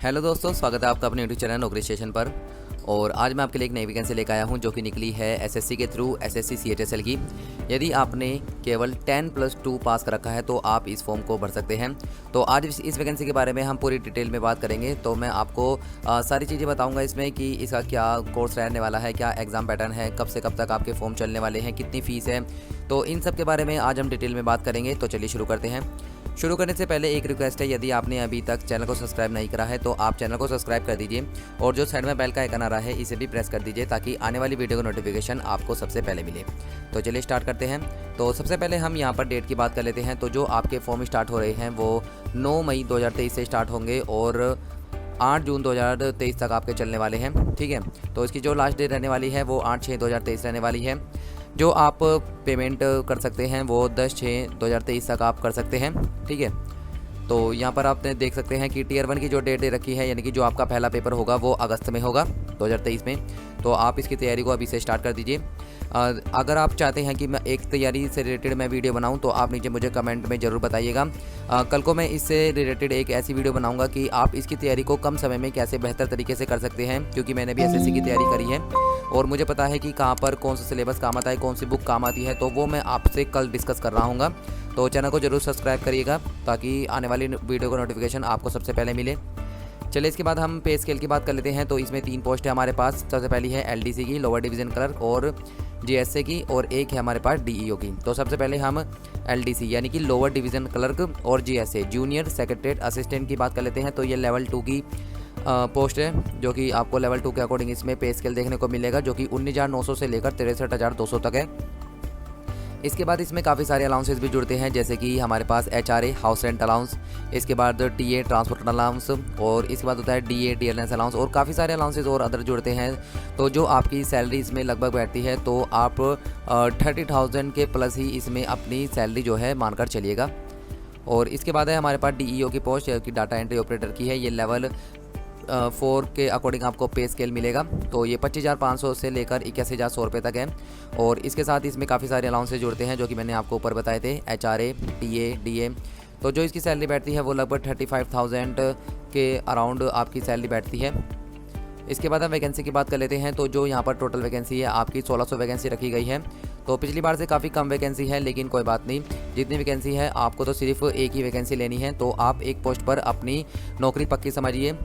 Hello दोस्तों, स्वागत है आपका अपने यूट्यूब चैनल नौकरी स्टेशन पर। और आज मैं आपके लिए एक नई वैकेंसी लेकर आया हूं जो कि निकली है एसएससी के थ्रू एसएससी सीएचएसएल की। यदि आपने केवल 10+2 पास कर रखा है तो आप इस फॉर्म को भर सकते हैं। तो आज इस वैकेंसी के बारे में हम पूरी डिटेल में बात करेंगे। तो मैं आपको सारी चीज़ें बताऊंगा इसमें कि इसका क्या कोर्स रहने वाला है, क्या एग्ज़ाम पैटर्न है, कब से कब तक आपके फॉर्म चलने वाले हैं, कितनी फ़ीस है। तो इन सब के बारे में आज हम डिटेल में बात करेंगे। तो चलिए शुरू करते हैं। शुरू करने से पहले एक रिक्वेस्ट है, यदि आपने अभी तक चैनल को सब्सक्राइब नहीं करा है तो आप चैनल को सब्सक्राइब कर दीजिए और जो साइड में बेल का आइकन आ रहा है इसे भी प्रेस कर दीजिए ताकि आने वाली वीडियो का नोटिफिकेशन आपको सबसे पहले मिले। तो चलिए स्टार्ट करते हैं। तो सबसे पहले हम यहाँ पर डेट की बात कर लेते हैं। तो जो आपके फॉर्म स्टार्ट हो रहे हैं वो 9 मई 2023 से स्टार्ट होंगे और 8 जून 2023 तक आपके चलने वाले हैं। ठीक है, तो इसकी जो लास्ट डेट रहने वाली है वो 8/6/2023 रहने वाली है। जो आप पेमेंट कर सकते हैं वो 10/6/2023 तक आप कर सकते हैं। ठीक है, तो यहाँ पर आप देख सकते हैं कि टीयर 1 की जो डेट दे रखी है, यानी कि जो आपका पहला पेपर होगा वो अगस्त में होगा 2023 में। तो आप इसकी तैयारी को अभी से स्टार्ट कर दीजिए। अगर आप चाहते हैं कि मैं एक तैयारी से रिलेटेड मैं वीडियो बनाऊं तो आप नीचे मुझे कमेंट में ज़रूर बताइएगा। कल को मैं इससे रिलेटेड एक ऐसी वीडियो बनाऊंगा कि आप इसकी तैयारी को कम समय में कैसे बेहतर तरीके से कर सकते हैं, क्योंकि मैंने भी एसएससी की तैयारी करी है और मुझे पता है कि कहाँ पर कौन सा सिलेबस काम आता है, कौन सी बुक काम आती है। तो वो मैं आपसे कल डिस्कस कर रहा हूँ। तो चैनल को ज़रूर सब्सक्राइब करिएगा ताकि आने वाली वीडियो का नोटिफिकेशन आपको सबसे पहले मिले। चलिए इसके बाद हम पे स्केल की बात कर लेते हैं। तो इसमें 3 पोस्ट है हमारे पास। सबसे पहली है एलडीसी की, लोअर डिवीज़न क्लर्क, और जीएसए की, और एक है हमारे पास डीईओ की। तो सबसे पहले हम एलडीसी यानी कि लोअर डिवीज़न क्लर्क और जीएसए जूनियर सेक्रेटरीट असिस्टेंट की बात कर लेते हैं। तो ये लेवल 2 की पोस्ट है जो कि आपको लेवल 2 के अकॉर्डिंग इसमें पे स्केल देखने को मिलेगा, जो कि 19,900 से लेकर 63,200 तक है। इसके बाद इसमें काफ़ी सारे अलाउंसेस भी जुड़ते हैं, जैसे कि हमारे पास एचआरए हाउस रेंट अलाउंस, इसके बाद टीए ट्रांसपोर्ट अलाउंस, और इसके बाद होता है डीए डियरनेस अलाउंस, और काफ़ी सारे अलाउंसेस और अदर जुड़ते हैं। तो जो आपकी सैलरी इसमें लगभग बैठती है तो आप 30,000 के प्लस ही इसमें अपनी सैलरी जो है मानकर चलिएगा। और इसके बाद है हमारे पास डीईओ की पोस्ट जो कि डाटा एंट्री ऑपरेटर की है। ये लेवल 4 के अकॉर्डिंग आपको पे स्केल मिलेगा। तो ये 25,500 से लेकर 81,100 रुपये तक है। और इसके साथ इसमें काफ़ी सारे अलाउंसेस जुड़ते हैं जो कि मैंने आपको ऊपर बताए थे, एचआरए, टीए, डीए। तो जो इसकी सैलरी बैठती है वो लगभग 35,000 के अराउंड आपकी सैलरी बैठती है। इसके बाद हम वैकेंसी की बात कर लेते हैं। तो जो यहाँ पर टोटल वैकेंसी है आपकी 1600 वैकेंसी रखी गई है। तो पिछली बार से काफ़ी कम वैकेंसी है, लेकिन कोई बात नहीं, जितनी वैकेंसी है आपको तो सिर्फ एक ही वैकेंसी लेनी है। तो आप एक पोस्ट पर अपनी नौकरी पक्की समझिए।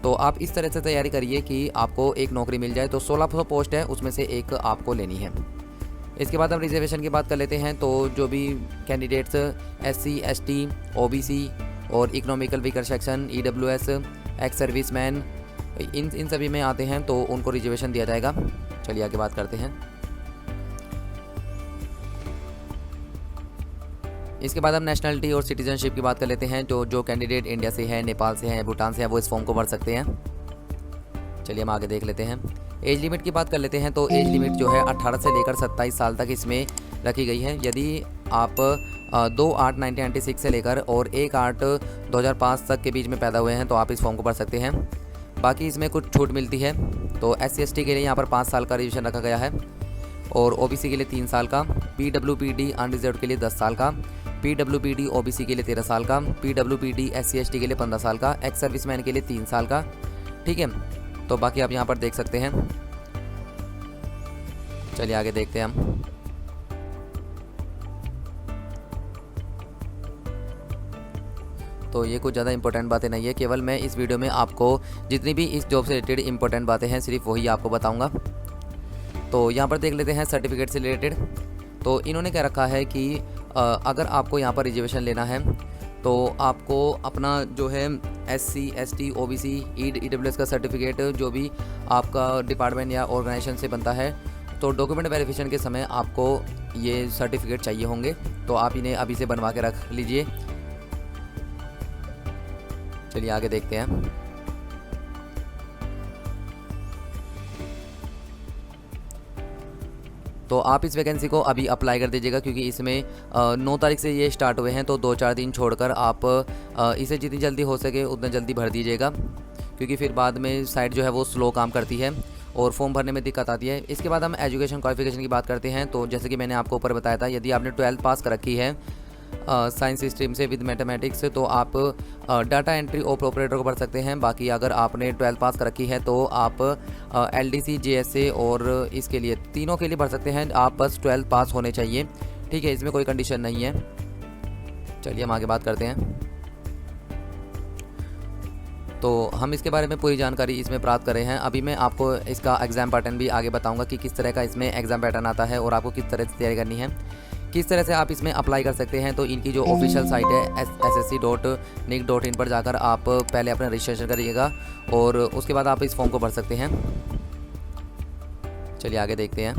तो आप इस तरह से तैयारी करिए कि आपको एक नौकरी मिल जाए। तो 1600 पोस्ट है, उसमें से एक आपको लेनी है। इसके बाद हम रिजर्वेशन की बात कर लेते हैं। तो जो भी कैंडिडेट्स SC, ST, OBC और economical weaker section, EWS, ex serviceman, इन सभी में आते हैं तो उनको रिजर्वेशन दिया जाएगा। चलिए आगे बात करते हैं। इसके बाद हम नेशनलिटी और सिटीजनशिप की बात कर लेते हैं। जो कैंडिडेट इंडिया से है, नेपाल से है, भूटान से है, वो इस फॉर्म को भर सकते हैं। चलिए हम आगे देख लेते हैं। एज लिमिट की बात कर लेते हैं। तो एज लिमिट जो है 18 से लेकर 27 साल तक इसमें रखी गई है। यदि आप 2/8/1996 से लेकर और 1/8/2005 तक के बीच में पैदा हुए हैं तो आप इस फॉर्म को भर सकते हैं। बाकी इसमें कुछ छूट मिलती है। तो SC ST के लिए यहाँ पर 5 साल का रिजर्वेशन रखा गया है, और OBC के लिए 3 साल का, PWPD अनरिजर्व के लिए 10 साल का, PWPD OBC के लिए 13 साल का, PWPD SC ST के लिए 15 साल का, एक्स सर्विसमैन के लिए 3 साल का। ठीक है, तो बाकी आप यहाँ पर देख सकते हैं। चलिए आगे देखते हैं हम। तो ये कुछ ज़्यादा इंपॉर्टेंट बातें नहीं है, केवल मैं इस वीडियो में आपको जितनी भी इस जॉब से रिलेटेड इंपॉर्टेंट बातें हैं सिर्फ वही आपको बताऊँगा। तो यहाँ पर देख लेते हैं सर्टिफिकेट से रिलेटेड। तो इन्होंने क्या रखा है कि अगर आपको यहाँ पर रिजर्वेशन लेना है तो आपको अपना जो है SC ST OBC EWS का सर्टिफिकेट जो भी आपका डिपार्टमेंट या ऑर्गेनाइजेशन से बनता है, तो डॉक्यूमेंट वेरिफिकेशन के समय आपको ये सर्टिफिकेट चाहिए होंगे। तो आप इन्हें अभी से बनवा के रख लीजिए। चलिए आगे देखते हैं। तो आप इस वैकेंसी को अभी अप्लाई कर दीजिएगा, क्योंकि इसमें 9 तारीख से ये स्टार्ट हुए हैं। तो 2-4 दिन छोड़कर आप इसे जितनी जल्दी हो सके उतना जल्दी भर दीजिएगा, क्योंकि फिर बाद में साइट जो है वो स्लो काम करती है और फॉर्म भरने में दिक्कत आती है। इसके बाद हम एजुकेशन क्वालिफिकेशन की बात करते हैं। तो जैसे कि मैंने आपको ऊपर बताया था, यदि आपने 12th पास कर रखी है साइंस स्ट्रीम से विद मैथमेटिक्स तो आप डाटा एंट्री ऑपरेटर को पढ़ सकते हैं। बाकी अगर आपने 12 पास कर रखी है तो आप LDC JSA और इसके लिए तीनों के लिए पढ़ सकते हैं। आप बस 12 पास होने चाहिए, ठीक है, इसमें कोई कंडीशन नहीं है। चलिए हम आगे बात करते हैं। तो हम इसके बारे में पूरी जानकारी इसमें प्राप्त कर रहे हैं। अभी मैं आपको इसका एग्ज़ाम पैटर्न भी आगे बताऊंगा कि किस तरह का इसमें एग्ज़ाम पैटर्न आता है और आपको किस तरह से तैयारी करनी है, किस तरह से आप इसमें अप्लाई कर सकते हैं। तो इनकी जो ऑफिशियल साइट है ssc.nic.in पर जाकर आप पहले अपना रजिस्ट्रेशन करिएगा और उसके बाद आप इस फॉर्म को भर सकते हैं। चलिए आगे देखते हैं।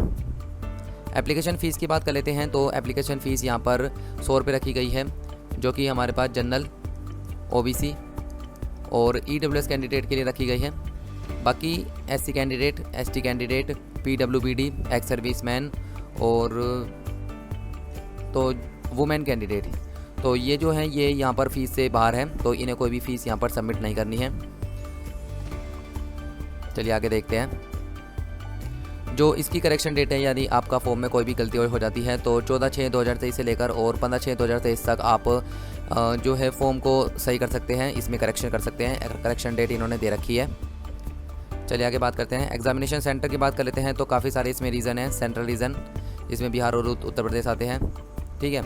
एप्लीकेशन फ़ीस की बात कर लेते हैं। तो एप्लीकेशन फ़ीस यहाँ पर 100 रुपये रखी गई है, जो कि हमारे पास जनरल, OBC और EWS कैंडिडेट के लिए रखी गई है। बाकी SC candidate, ST candidate, PWBD, ex serviceman और तो वुमेन कैंडिडेट, तो ये जो है ये यहाँ पर फ़ीस से बाहर है, तो इन्हें कोई भी फ़ीस यहाँ पर सबमिट नहीं करनी है। चलिए आगे देखते हैं। जो इसकी करेक्शन डेट है, यानी आपका फॉर्म में कोई भी गलती हो जाती है तो 14/6/2023 से लेकर और 15/6/2023 तक आप जो है फॉर्म को सही कर सकते हैं, इसमें करेक्शन कर सकते हैं। करेक्शन डेट इन्होंने दे रखी है। चलिए आगे बात करते हैं। एग्जामिनेशन सेंटर की बात कर लेते हैं। तो काफ़ी सारे इसमें रीज़न हैं। सेंट्रल रीज़न, इसमें बिहार और उत्तर प्रदेश आते हैं, ठीक है।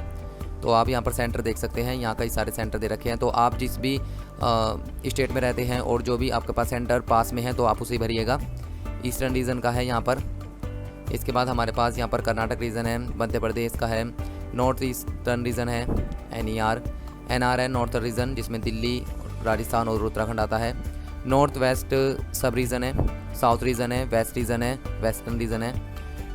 तो आप यहाँ पर सेंटर देख सकते हैं, यहाँ कई सारे सेंटर दे रखे हैं। तो आप जिस भी स्टेट में रहते हैं और जो भी आपके पास सेंटर पास में है तो आप उसे भरिएगा। ईस्टर्न रीजन का है यहाँ पर। इसके बाद हमारे पास यहाँ पर कर्नाटक रीजन है, मध्य प्रदेश का है, नॉर्थ ईस्टर्न रीजन है, NR है नॉर्थ रीजन, जिसमें दिल्ली, राजस्थान और उत्तराखंड आता है। नॉर्थ वेस्ट सब रीजन है, साउथ रीजन है, वेस्ट रीजन है, वेस्टर्न रीजन है,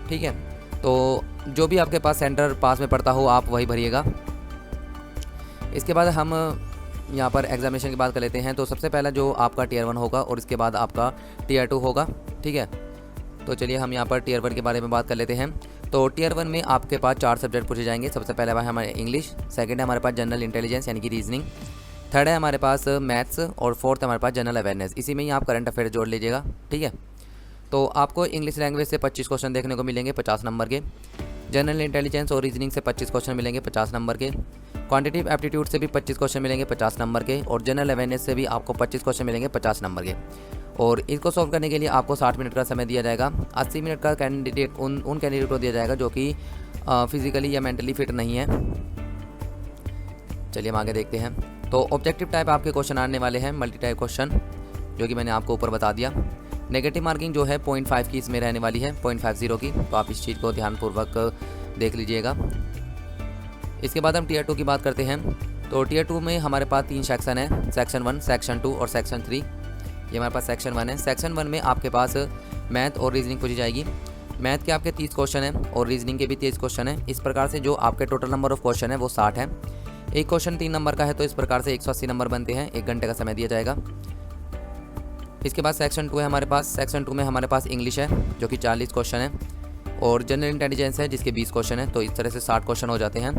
ठीक है। तो जो भी आपके पास सेंटर पास में पड़ता हो आप वही भरिएगा। इसके बाद हम यहाँ पर एग्जामिनेशन की बात कर लेते हैं। तो सबसे पहला जो आपका Tier 1 होगा और इसके बाद आपका Tier 2 होगा, ठीक है। तो चलिए हम यहाँ पर Tier 1 के बारे में बात कर लेते हैं। तो Tier 1 में आपके पास 4 सब्जेक्ट पूछे जाएंगे। सबसे पहला है हमारे इंग्लिश, सेकंड है हमारे पास जनरल इंटेलिजेंस यानी कि रीजनिंग, थर्ड है हमारे पास मैथ्स और फोर्थ है हमारे पास जनरल अवेयरनेस। इसी में ही आप करंट अफेयर जोड़ लीजिएगा, ठीक है। तो आपको इंग्लिश लैंग्वेज से 25 क्वेश्चन देखने को मिलेंगे 50 नंबर के, जनरल इंटेलिजेंस और रीजनिंग से 25 क्वेश्चन मिलेंगे 50 नंबर के, क्वांटिटेटिव एप्टीट्यूड से भी 25 क्वेश्चन मिलेंगे 50 नंबर के और जनरल अवेयरनेस से भी आपको 25 क्वेश्चन मिलेंगे 50 नंबर के। और इसको सॉल्व करने के लिए आपको 60 मिनट का समय दिया जाएगा। 80 मिनट का कैंडिडेट उन कैंडिडेट को दिया जाएगा जो कि फिजिकली या मेंटली फिट नहीं है। चलिए हम आगे देखते हैं। तो ऑब्जेक्टिव टाइप आपके क्वेश्चन आने वाले हैं, मल्टी टाइप क्वेश्चन, जो कि मैंने आपको ऊपर बता दिया। नेगेटिव मार्किंग जो है 0.5 की इसमें रहने वाली है, 0.50 की, तो आप इस चीज़ को ध्यानपूर्वक देख लीजिएगा। इसके बाद हम Tier 2 की बात करते हैं। तो Tier 2 में हमारे पास 3 सेक्शन है, सेक्शन 1, सेक्शन 2 और सेक्शन 3। ये हमारे पास सेक्शन 1 है। सेक्शन 1 में आपके पास मैथ और रीजनिंग पूछी जाएगी। मैथ के आपके 30 क्वेश्चन हैं और रीजनिंग के भी 30 क्वेश्चन हैं। इस प्रकार से जो आपके टोटल नंबर ऑफ क्वेश्चन है वो 60 है। एक क्वेश्चन 3 नंबर का है, तो इस प्रकार से 180 नंबर बनते हैं। 1 घंटे का समय दिया जाएगा। इसके बाद सेक्शन 2 है हमारे पास। सेक्शन 2 में हमारे पास इंग्लिश है जो कि 40 क्वेश्चन है और जनरल इंटेलिजेंस है जिसके 20 क्वेश्चन है। तो इस तरह से 60 क्वेश्चन हो जाते हैं।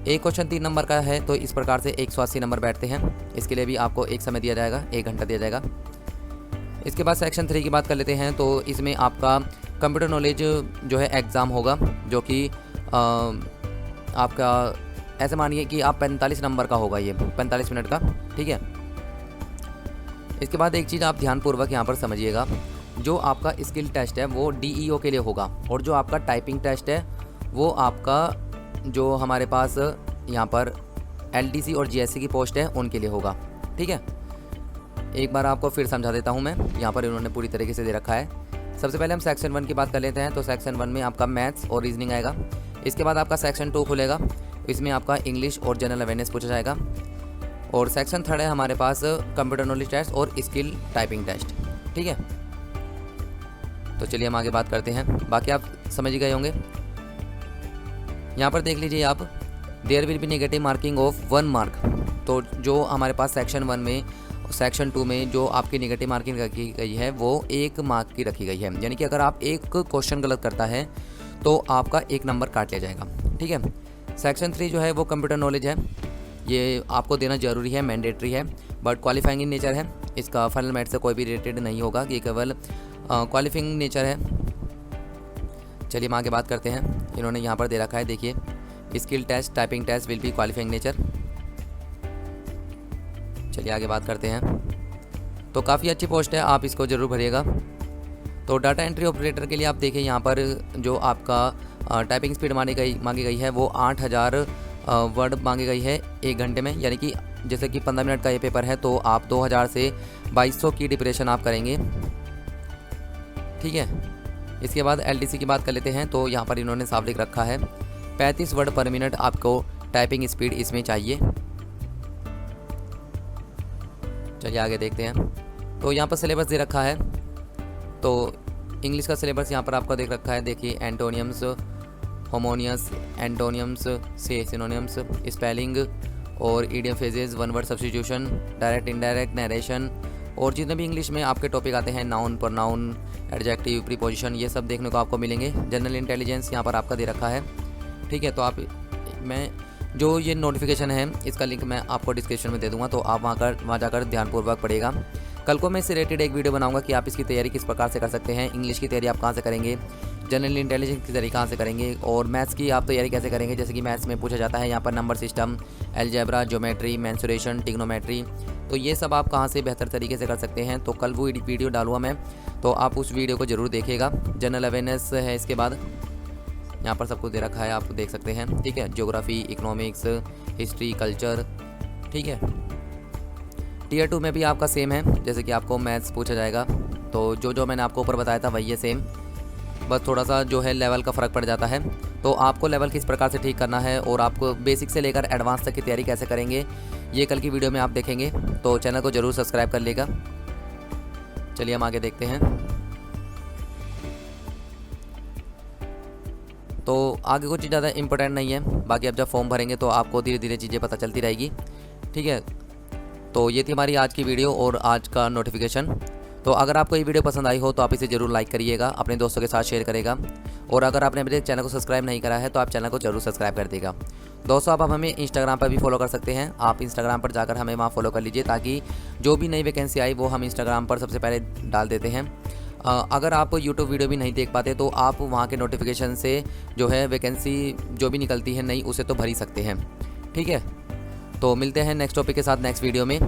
एक क्वेश्चन 3 नंबर का है, तो इस प्रकार से 180 नंबर बैठते हैं। इसके लिए भी आपको एक समय दिया जाएगा, 1 घंटा दिया जाएगा। इसके बाद सेक्शन 3 की बात कर लेते हैं। तो इसमें आपका कंप्यूटर नॉलेज जो है एग्ज़ाम होगा, जो कि आपका ऐसे मानिए कि आप 45 नंबर का होगा, ये 45 मिनट का, ठीक है। इसके बाद एक चीज़ आप ध्यानपूर्वक यहाँ पर समझिएगा, जो आपका स्किल टेस्ट है वो DEO के लिए होगा और जो आपका टाइपिंग टेस्ट है वो आपका जो हमारे पास यहाँ पर LDC और GSC की पोस्ट है उनके लिए होगा, ठीक है। एक बार आपको फिर समझा देता हूँ मैं, यहाँ पर इन्होंने पूरी तरीके से दे रखा है। सबसे पहले हम सेक्शन 1 की बात कर लेते हैं। तो सेक्शन 1 में आपका मैथ्स और रीजनिंग आएगा। इसके बाद आपका सेक्शन 2 खुलेगा, इसमें आपका इंग्लिश और जनरल अवेयरनेस पूछा जाएगा। और सेक्शन 3 है हमारे पास कंप्यूटर नॉलेज टेस्ट और स्किल टाइपिंग टेस्ट, ठीक है। तो चलिए हम आगे बात करते हैं, बाकी आप समझ गए होंगे। यहाँ पर देख लीजिए आप, there will be negative marking of 1 mark. तो जो हमारे पास सेक्शन 1 में, सेक्शन 2 में जो आपकी नेगेटिव मार्किंग रखी गई है वो 1 मार्क की रखी गई है, यानी कि अगर आप एक क्वेश्चन गलत करता है तो आपका 1 नंबर काट लिया जाएगा, ठीक है। सेक्शन 3 जो है वो कंप्यूटर नॉलेज है, ये आपको देना जरूरी है, मैंडेटरी है, बट क्वालिफाइंग इन नेचर है। इसका फाइनल मेरिट से कोई भी रिलेटेड नहीं होगा, ये केवल क्वालिफाइंग नेचर है। चलिए हम आगे बात करते हैं। इन्होंने यहाँ पर दे रखा है, देखिए skill test, typing test will be qualifying nature. चलिए आगे बात करते हैं। तो काफ़ी अच्छी पोस्ट है, आप इसको ज़रूर भरिएगा। तो डाटा एंट्री ऑपरेटर के लिए आप देखें यहाँ पर जो आपका टाइपिंग स्पीड मांगी गई है वो 8000 वर्ड मांगी गई है 1 घंटे में, यानी कि जैसे कि 15 मिनट का ये पेपर है तो आप 2000 से 2200 की डिप्रेशन आप करेंगे, ठीक है। इसके बाद LDC की बात कर लेते हैं। तो यहाँ पर इन्होंने साफ लिख रखा है 35 वर्ड पर मिनट आपको टाइपिंग स्पीड इसमें चाहिए। चलिए आगे देखते हैं। तो यहाँ पर सिलेबस दे रखा है, तो इंग्लिश का सिलेबस यहाँ पर आपको देख रखा है। देखिए एंटोनियम्स, होमोनियस, एंटोनियम्स से सिनोनियम्स, स्पेलिंग और idiom phrases, one word substitution, direct indirect, narration और जितने भी इंग्लिश में आपके टॉपिक आते हैं, नाउन, प्रोनाउन, एडजेक्टिव, प्रीपोजिशन, ये सब देखने को आपको मिलेंगे। जनरल इंटेलिजेंस यहाँ पर आपका दे रखा है, ठीक है। तो आप मैं जो ये नोटिफिकेशन है इसका लिंक मैं आपको डिस्क्रिप्शन में दे दूँगा, तो आप वहाँ जाकर ध्यानपूर्वक पढ़ेगा। कल को मैं इससे रिलेटेड एक वीडियो बनाऊंगा कि आप इसकी तैयारी किस प्रकार से कर सकते हैं। इंग्लिश की तैयारी आप कहाँ से करेंगे, जनरल इंटेलिजेंस की तैयारी कहाँ से करेंगे और मैथ्स की आप तैयारी कैसे करेंगे। जैसे कि मैथ्स में पूछा जाता है यहाँ पर number system, algebra, geometry, mensuration, trigonometry, तो ये सब आप कहाँ से बेहतर तरीके से कर सकते हैं। तो कल वो वीडियो डालूँगा मैं, तो आप उस वीडियो को ज़रूर देखिएगा। जनरल अवेयरनेस है, इसके बाद यहाँ पर सब कुछ दे रखा है, आप देख सकते हैं, ठीक है। ज्योग्राफी, इकोनॉमिक्स, हिस्ट्री, कल्चर, ठीक है। टीयर 2 में भी आपका सेम है, जैसे कि आपको मैथ्स पूछा जाएगा। तो जो मैंने आपको ऊपर बताया था वही है सेम, बस थोड़ा सा जो है लेवल का फ़र्क पड़ जाता है। तो आपको लेवल किस प्रकार से ठीक करना है और आपको बेसिक से लेकर एडवांस तक की तैयारी कैसे करेंगे, ये कल की वीडियो में आप देखेंगे। तो चैनल को ज़रूर सब्सक्राइब कर लेगा। चलिए हम आगे देखते हैं। तो आगे कुछ ज़्यादा इम्पोर्टेंट नहीं है, बाकी आप जब फॉर्म भरेंगे तो आपको धीरे धीरे चीज़ें पता चलती रहेगी, ठीक है। तो ये थी हमारी आज की वीडियो और आज का नोटिफिकेशन। तो अगर आपको ये वीडियो पसंद आई हो तो आप इसे ज़रूर लाइक करिएगा, अपने दोस्तों के साथ शेयर करेगा, और अगर आपने मेरे चैनल को सब्सक्राइब नहीं करा है तो आप चैनल को ज़रूर सब्सक्राइब कर देगा। दोस्तों आप हमें इंस्टाग्राम पर भी फॉलो कर सकते हैं, आप इंस्टाग्राम पर जाकर हमें वहाँ फॉलो कर लीजिए, ताकि जो भी नई वैकेंसी आई वो हम इंस्टाग्राम पर सबसे पहले डाल देते हैं। अगर आप यूट्यूब वीडियो भी नहीं देख पाते तो आप वहाँ के नोटिफिकेशन से जो है वैकेंसी जो भी निकलती है नई, उसे तो भर ही सकते हैं, ठीक है। तो मिलते हैं नेक्स्ट टॉपिक के साथ नेक्स्ट वीडियो में।